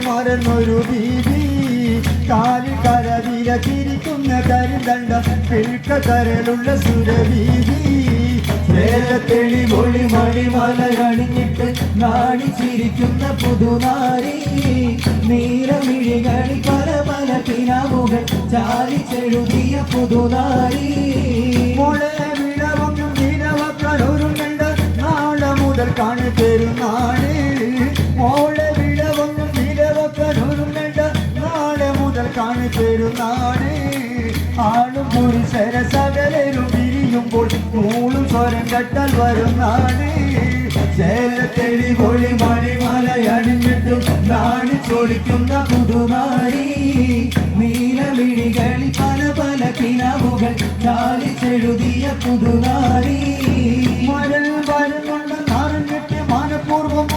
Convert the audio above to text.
മറന്നൊരു ബീവി കാലിൽ കരവില ചിരിക്കുന്ന കരിന്തണ്ട പിൽക്കരലുള്ള സുരവീവി വേലത്തെളി മൊഴി മണിമല അണിഞ്ഞിട്ട് നാണിച്ചിരിക്കുന്ന പുതുനാരി നീലമിഴികളിൽ പല പല കിനാവുകൾ ചാലിച്ചെഴുതിയ പുതുനാരി മോളെ വിടവൊന്നും വിടവക്കലൊരുങ്ങണ്ട നാളെ മുതൽ കാണു പെരുന്നാള് മോളെ വിടവൊന്നും വിടവക്കലൊരുങ്ങണ്ട നാളെ മുതൽ കാണു പെരുന്നാള് ആളും പുരുഷര സകലരും പിരിയുമ്പോൾ മൂളും സ്വരം കെട്ടാൽ വരുന്നാണ് ചേലത്തെളി മൊഴി മണിമല അണിഞ്ഞിട്ടും നാണിച്ചൊളിക്കുന്ന പുതുനാരി നീലമിഴികളിൽ പല പല കിനാവുകൾ ചാലിച്ചെഴുതിയ പുതുനാരി മഴൽ വരുന്നുണ്ടെന്നറിഞ്ഞിട്ട് മനഃപൂർവ്വം